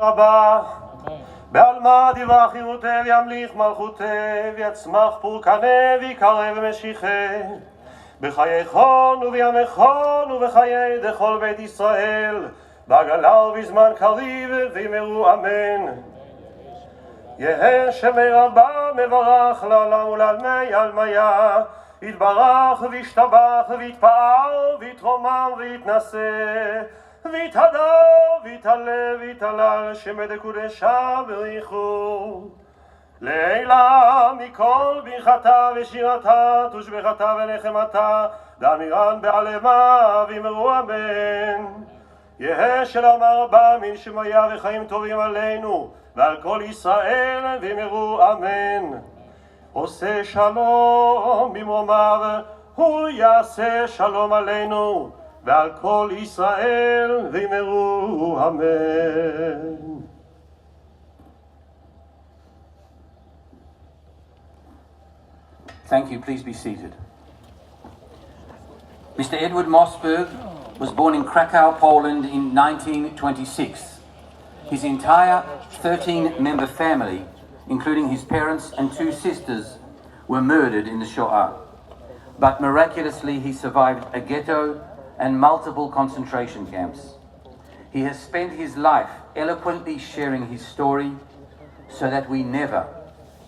רבה, בעלמא דברה חירותי וימליך מלכותי ויצמח פורקני ויקרב ומשיחי בחייכון ובימיכון ובחיי דכל בית ישראל בעגלה ובזמן קריב ויאמרו אמן. יהא שמי רבה מברך לעולם ולעלמי עלמיה יתברך וישתבח ויתפאר ויתרומם ויתנשא ויתהדר ויתעלה ויתהלל שמי דקודשה בריחו לעילה מכל ברכתה ושירתה תושבחתה ונחמתה דאמירן בעלמה ואמרו אמן. יהא שלום רבה מן שמיה וחיים טובים עלינו ועל כל ישראל ואמרו אמן. עושה שלום במרומיו הוא יעשה שלום עלינו ועל כל ישראל ואמרו אמן. Thank you. Please be seated. Mr. Edward Mossberg was born in Krakow, Poland in 1926. His entire 13-member family, including his parents and two sisters, were murdered in the Shoah. But miraculously he survived a ghetto and multiple concentration camps. He has spent his life eloquently sharing his story so that we never,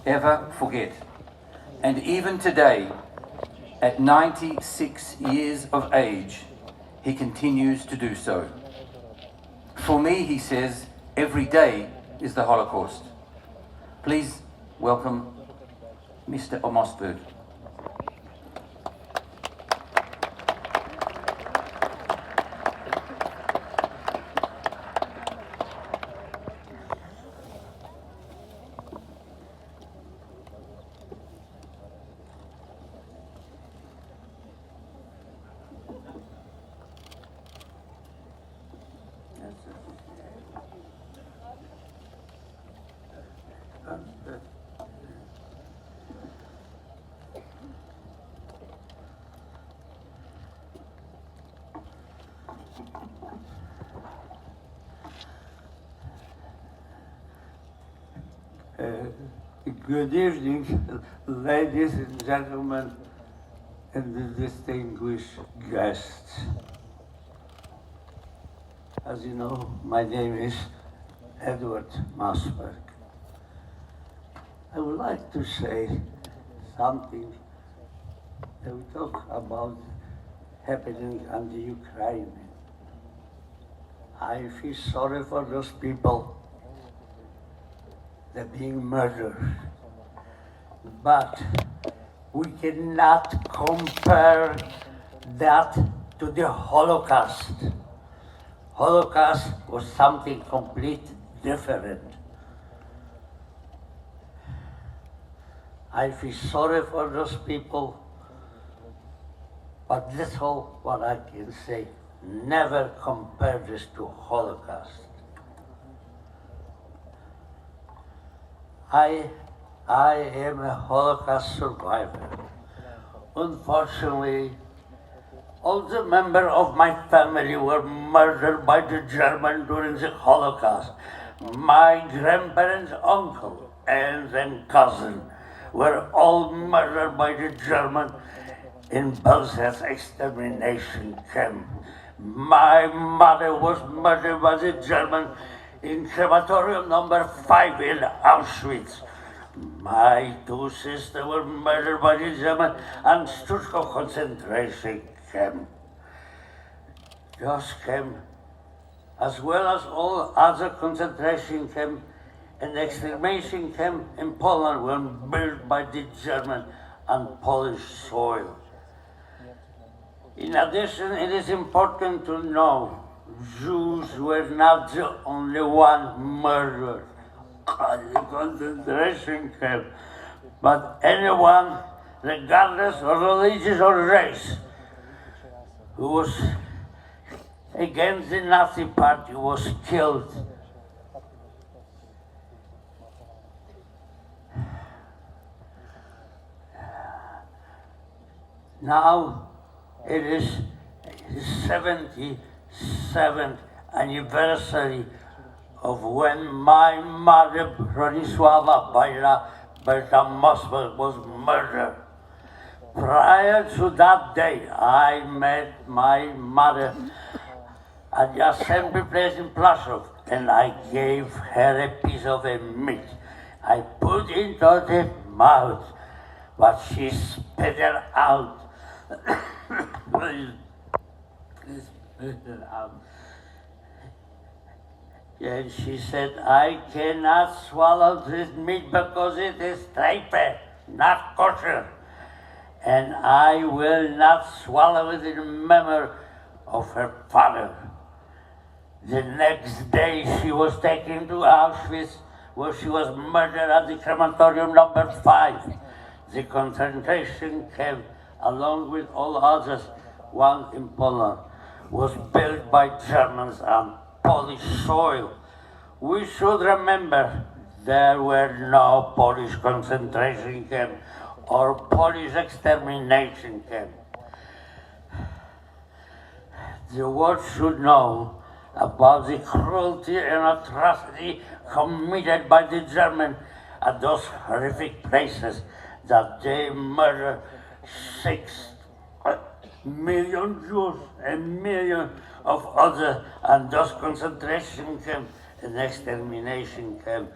ever forget. And even today, at 96 years of age, he continues to do so. For me, he says, every day is the Holocaust. Please welcome Mr. Mossberg. Good evening, ladies and gentlemen, and the distinguished guests. As you know, my name is Edward Mossberg. I would like to say something that we talk about happening on the Ukraine. I feel sorry for those people that are being murdered. But we cannot compare that to the Holocaust. Holocaust was something completely different. I feel sorry for those people, but that's all what I can say. Never compare this to Holocaust. I am a Holocaust survivor. Unfortunately, all the members of my family were murdered by the Germans during the Holocaust. My grandparents, uncle, aunts, and cousin were all murdered by the German in Belzer's extermination camp. My mother was murdered by the German in crematorium number 5 in Auschwitz. My two sisters were murdered by the German and Stuttgart concentration camp. Those camps, as well as all other concentration camps and extermination camps in Poland, were built by the German and Polish soil. In addition, it is important to know Jews were not the only one murdered at the concentration camp, but anyone, regardless of religion or race, who was against the Nazi Party was killed. Now it is the 77th anniversary of when my mother, Bronisława Berta Mosberg, was murdered. Prior to that day, I met my mother at the assembly place in Plaszów, and I gave her a piece of a meat. I put into the mouth, but she spit it out. And she said, I cannot swallow this meat because it is tripe, not kosher. And I will not swallow it in memory of her father. The next day she was taken to Auschwitz, where she was murdered at the crematorium number 5. The concentration camp, along with all others, one in Poland, was built by Germans on Polish soil. We should remember there were no Polish concentration camp or Polish extermination camp. The world should know about the cruelty and atrocity committed by the Germans at those horrific places, that they murdered 6 million Jews, a million of others, and those concentration camps and extermination camps.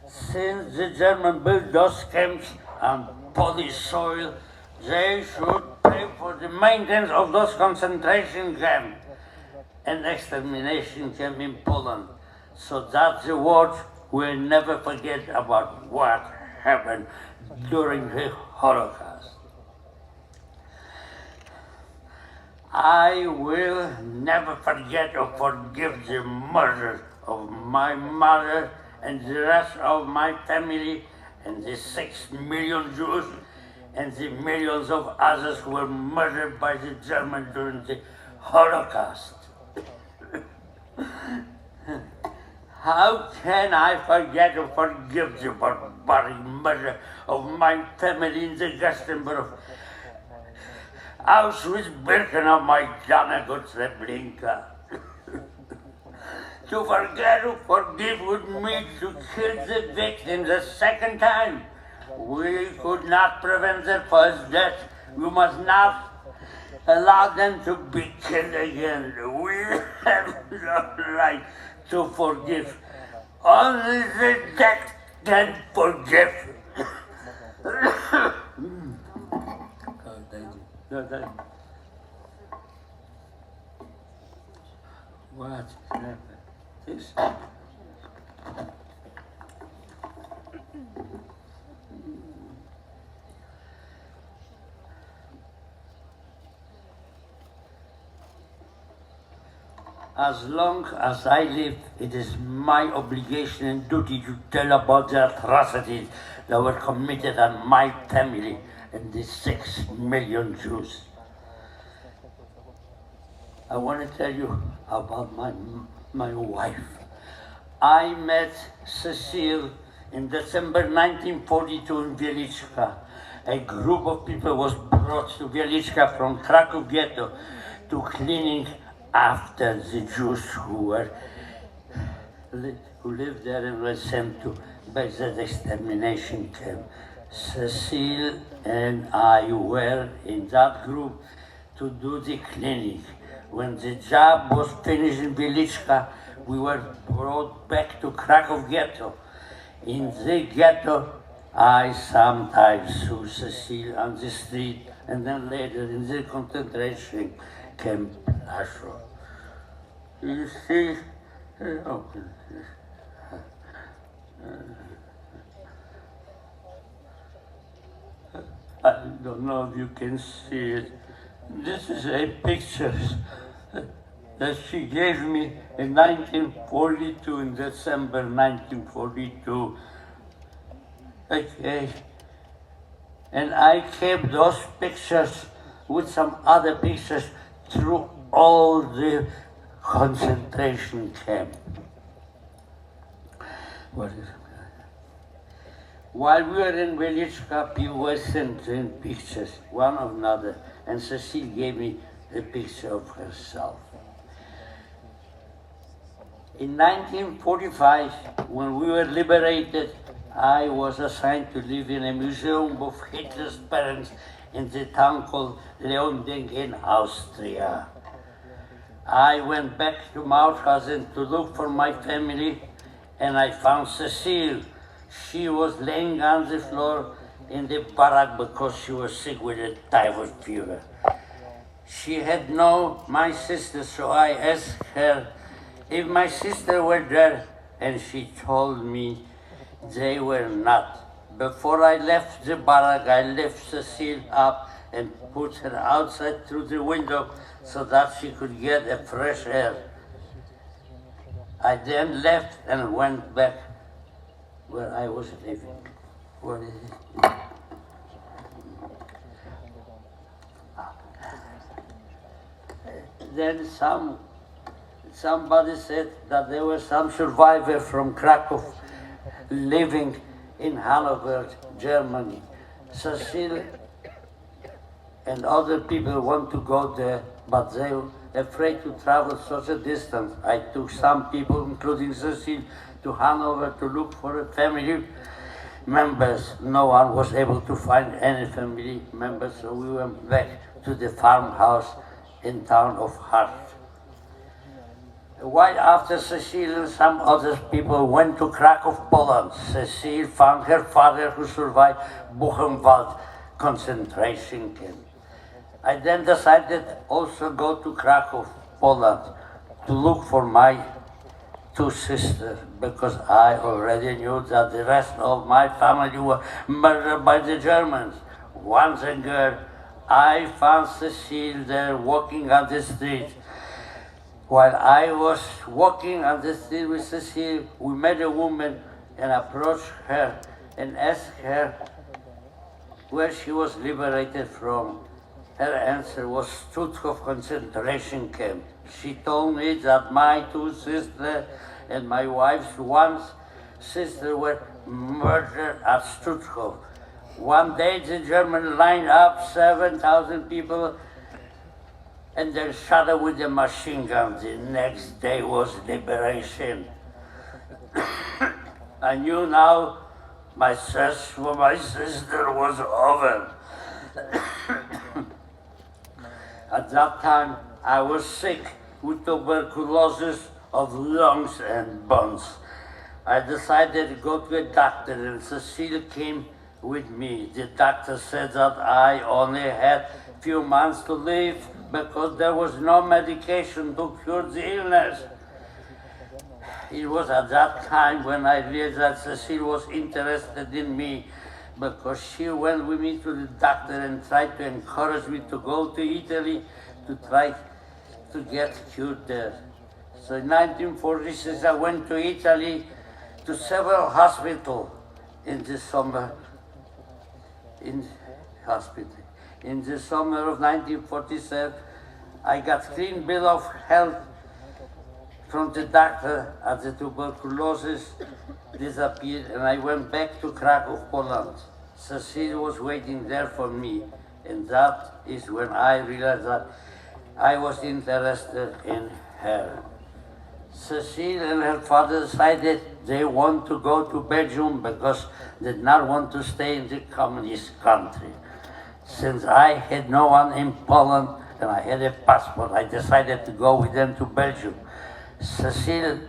Since the Germans built those camps on Polish soil, they should pay for the maintenance of those concentration camps and extermination camp in Poland, so that the world will never forget about what happened during the Holocaust. I will never forget or forgive the murder of my mother and the rest of my family and the 6 million Jews and the millions of others who were murdered by the Germans during the Holocaust. How can I forget or forgive the barbaric murder of my family in the Gestapo, Auschwitz, Birkenau, Majdanek, or Treblinka? To forget or forgive would mean to kill the victims a second time. We could not prevent their first death. We must not allow them to be killed again. We have no right to forgive. Only the dead can forgive. What happened? This. As long as I live, it is my obligation and duty to tell about the atrocities that were committed on my family and the 6 million Jews. I want to tell you about my wife. I met Cecile in December 1942 in Wieliczka. A group of people was brought to Wieliczka from Kraków ghetto to cleaning after the Jews who lived there and were sent to Belzer's extermination camp. Cecile and I were in that group to do the clinic. When the job was finished in Velichka, we were brought back to Krakow ghetto. In the ghetto, I sometimes saw Cecile on the street, and then later in the concentration camp, Ashro. You see, I don't know if you can see it. This is a picture that she gave me in 1942, in December 1942. Okay. And I kept those pictures with some other pictures through all the concentration camp. What is it? While we were in Velichka, people were sending pictures, one of another, and Cecile gave me a picture of herself. In 1945, when we were liberated, I was assigned to live in a museum of Hitler's parents in the town called Leonding in Austria. I went back to Mauthausen to look for my family, and I found Cecile. She was laying on the floor in the barrack because she was sick with a typhoid fever. She had known my sister, so I asked her if my sister were there, and she told me they were not. Before I left the barrack, I lifted Cecile up and put her outside through the window so that she could get a fresh air. I then left and went back where I was living. What is it? Then somebody said that there were some survivors from Krakow living in Hanover, Germany. Cecile and other people want to go there, but they were afraid to travel such a distance. I took some people, including Cecile, to Hanover to look for family members. No one was able to find any family members, so we went back to the farmhouse in town of Hart. A while after, Cecile and some other people went to Krakow, Poland. Cecile found her father, who survived Buchenwald concentration camp. I then decided also go to Krakow, Poland, to look for my two sisters, because I already knew that the rest of my family were murdered by the Germans. Once again, I found Cecile there walking on the street. While I was walking on the street with Cecile, we met a woman and approached her and asked her where she was liberated from. Her answer was Stutthof concentration camp. She told me that my two sisters and my wife's one sister were murdered at Stutthof. One day the Germans lined up 7,000 people and they shot her with a machine gun. The next day was liberation. I knew now my search for my sister was over. At that time, I was sick with tuberculosis of lungs and bones. I decided to go to a doctor, and Cecile came with me. The doctor said that I only had a few months to live because there was no medication to cure the illness. It was at that time when I realized that Cecile was interested in me, because she went with me to the doctor and tried to encourage me to go to Italy to try to get cured there. So in 1946, I went to Italy to several hospitals in the summer. In the summer of 1947, I got clean bill of health from the doctor, as the tuberculosis disappeared, and I went back to Krakow, Poland. Cecile was waiting there for me, and that is when I realized that I was interested in her. Cecile and her father decided they want to go to Belgium because they did not want to stay in the communist country. Since I had no one in Poland and I had a passport, I decided to go with them to Belgium. Cecile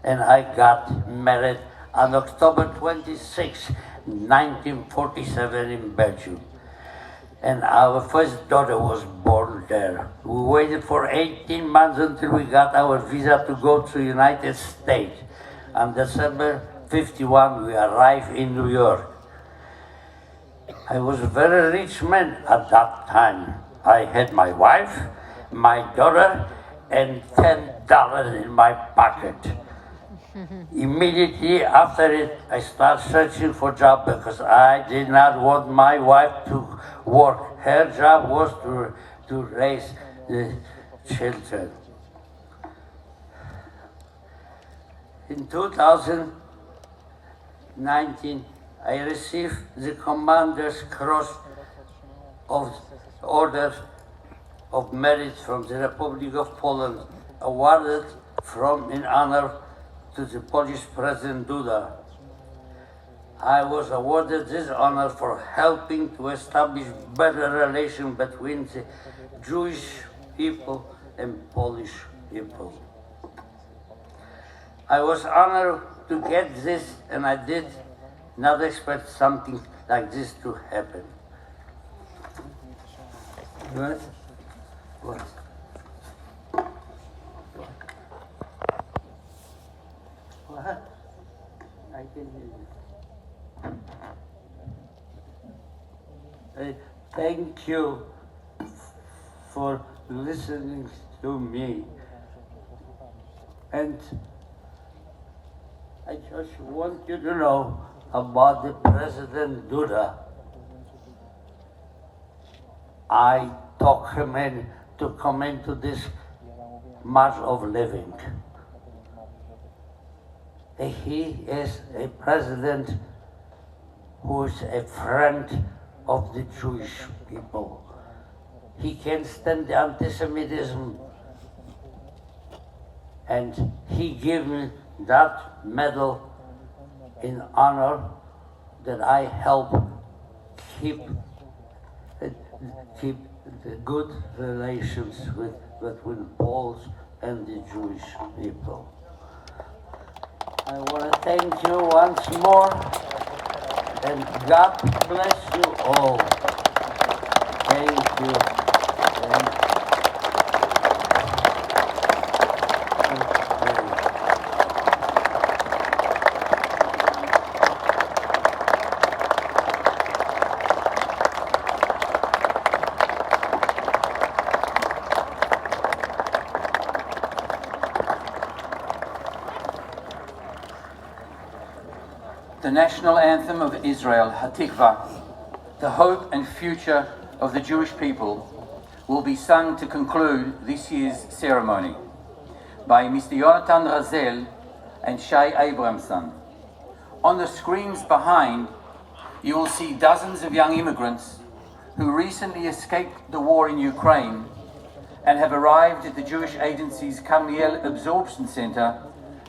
and I got married on October 26, 1947 in Belgium. And our first daughter was born there. We waited for 18 months until we got our visa to go to the United States. On December 51, we arrived in New York. I was a very rich man at that time. I had my wife, my daughter, and $10 in my pocket. Immediately after it, I started searching for a job because I did not want my wife to work. Her job was to raise the children. In 2019, I received the Commander's Cross of Order of Merit from the Republic of Poland, awarded in honor to the Polish President Duda. I was awarded this honor for helping to establish better relations between the Jewish people and Polish people. I was honored to get this, and I did not expect something like this to happen. What? What? What? I can hear you. Thank you for listening to me. And I just want you to know about the President Duda. I talked him in to come into this March of Living. He is a president who is a friend of the Jewish people. He can stand the anti-Semitism, and he gave me that medal in honor that I help keep the good relations between Poles and the Jewish people. I want to thank you once more, and God bless you all. Thank you. Thank you. The national anthem of Israel, Tikva, the hope and future of the Jewish people, will be sung to conclude this year's ceremony by Mr. Jonathan Razel and Shai Abramson. On the screens behind, you will see dozens of young immigrants who recently escaped the war in Ukraine and have arrived at the Jewish Agency's Carmiel Absorption Center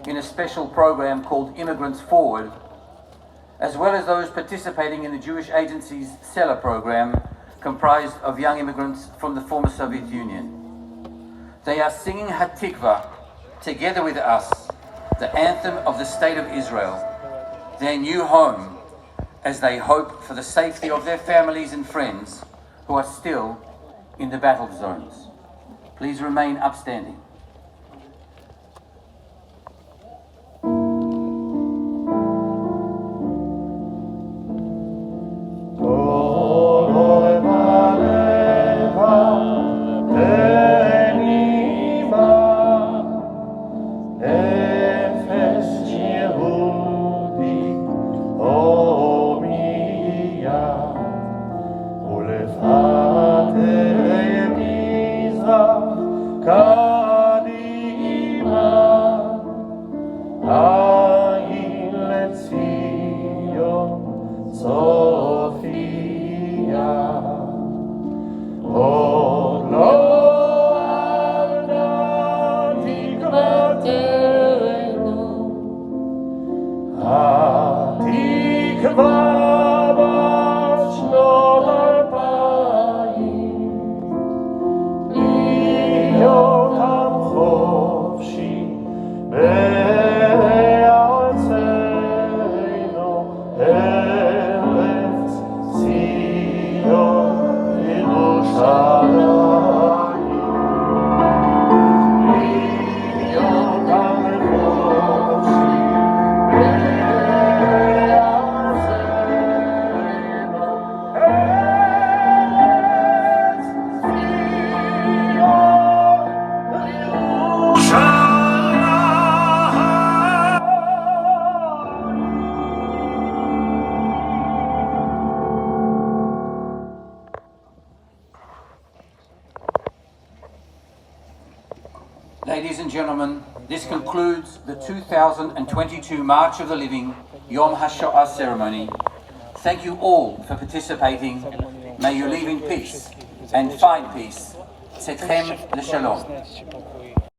in a special program called Immigrants Forward, as well as those participating in the Jewish Agency's Cellar program, comprised of young immigrants from the former Soviet Union. They are singing Hatikva together with us, the anthem of the State of Israel, their new home, as they hope for the safety of their families and friends who are still in the battle zones. Please remain upstanding. Ladies and gentlemen, this concludes the 2022 March of the Living Yom HaShoah ceremony. Thank you all for participating. May you live in peace and find peace. Tzedchem l'shalom.